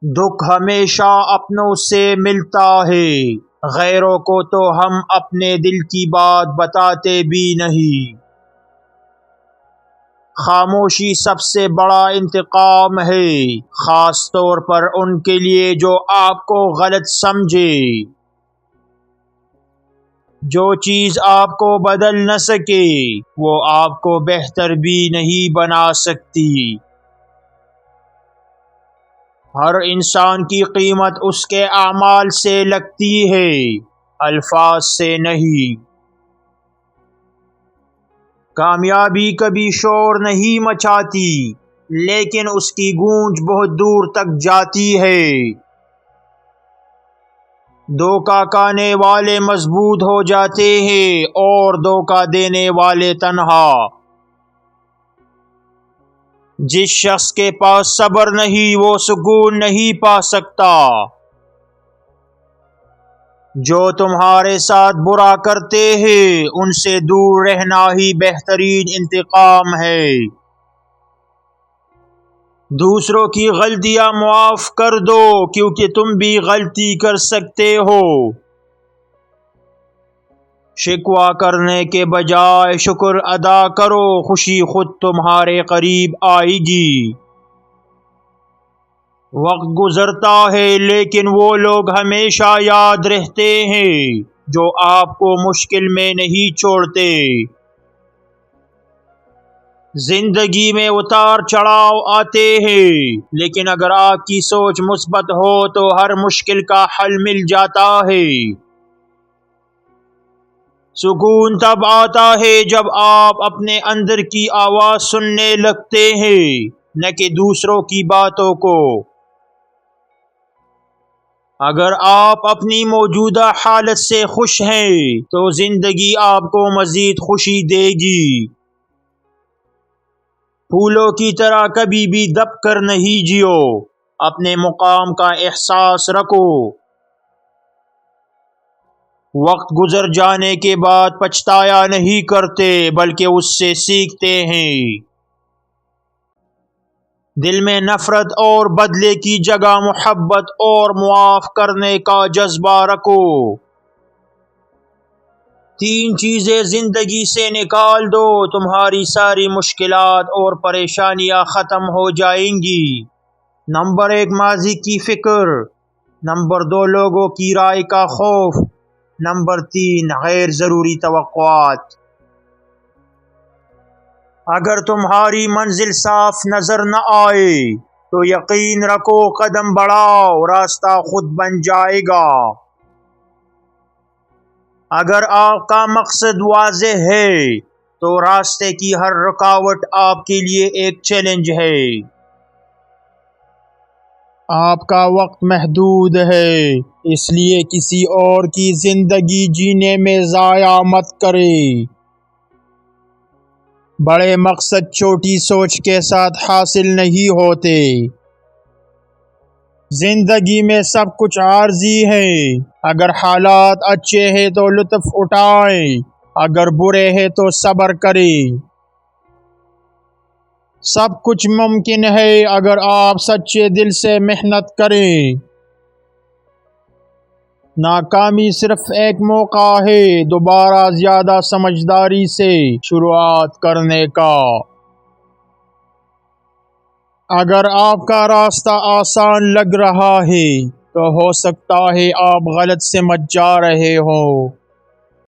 دکھ ہمیشہ اپنوں سے ملتا ہے، غیروں کو تو ہم اپنے دل کی بات بتاتے بھی نہیں۔ خاموشی سب سے بڑا انتقام ہے، خاص طور پر ان کے لیے جو آپ کو غلط سمجھے۔ جو چیز آپ کو بدل نہ سکے وہ آپ کو بہتر بھی نہیں بنا سکتی۔ ہر انسان کی قیمت اس کے اعمال سے لگتی ہے، الفاظ سے نہیں۔ کامیابی کبھی شور نہیں مچاتی، لیکن اس کی گونج بہت دور تک جاتی ہے۔ دھوکہ کھانے والے مضبوط ہو جاتے ہیں اور دھوکہ دینے والے تنہا۔ جس شخص کے پاس صبر نہیں وہ سکون نہیں پا سکتا۔ جو تمہارے ساتھ برا کرتے ہیں ان سے دور رہنا ہی بہترین انتقام ہے۔ دوسروں کی غلطیاں معاف کر دو کیونکہ تم بھی غلطی کر سکتے ہو۔ شکوہ کرنے کے بجائے شکر ادا کرو، خوشی خود تمہارے قریب آئے گی۔ وقت گزرتا ہے لیکن وہ لوگ ہمیشہ یاد رہتے ہیں جو آپ کو مشکل میں نہیں چھوڑتے۔ زندگی میں اتار چڑھاؤ آتے ہیں، لیکن اگر آپ کی سوچ مثبت ہو تو ہر مشکل کا حل مل جاتا ہے۔ سکون تب آتا ہے جب آپ اپنے اندر کی آواز سننے لگتے ہیں، نہ کہ دوسروں کی باتوں کو۔ اگر آپ اپنی موجودہ حالت سے خوش ہیں تو زندگی آپ کو مزید خوشی دے گی۔ پھولوں کی طرح کبھی بھی دب کر نہیں جیو، اپنے مقام کا احساس رکھو۔ وقت گزر جانے کے بعد پچھتایا نہیں کرتے بلکہ اس سے سیکھتے ہیں۔ دل میں نفرت اور بدلے کی جگہ محبت اور معاف کرنے کا جذبہ رکھو۔ 3 چیزیں زندگی سے نکال دو، تمہاری ساری مشکلات اور پریشانیاں ختم ہو جائیں گی۔ نمبر 1 ماضی کی فکر، نمبر 2 لوگوں کی رائے کا خوف، نمبر 3 غیر ضروری توقعات۔ اگر تمہاری منزل صاف نظر نہ آئے تو یقین رکھو قدم بڑھاؤ، راستہ خود بن جائے گا۔ اگر آپ کا مقصد واضح ہے تو راستے کی ہر رکاوٹ آپ کے لیے ایک چیلنج ہے۔ آپ کا وقت محدود ہے، اس لیے کسی اور کی زندگی جینے میں ضائع مت کریں۔ بڑے مقصد چھوٹی سوچ کے ساتھ حاصل نہیں ہوتے۔ زندگی میں سب کچھ عارضی ہے، اگر حالات اچھے ہیں تو لطف اٹھائیں، اگر برے ہیں تو صبر کریں۔ سب کچھ ممکن ہے اگر آپ سچے دل سے محنت کریں۔ ناکامی صرف ایک موقع ہے دوبارہ زیادہ سمجھداری سے شروعات کرنے کا۔ اگر آپ کا راستہ آسان لگ رہا ہے تو ہو سکتا ہے آپ غلط سمجھ جا رہے ہوں۔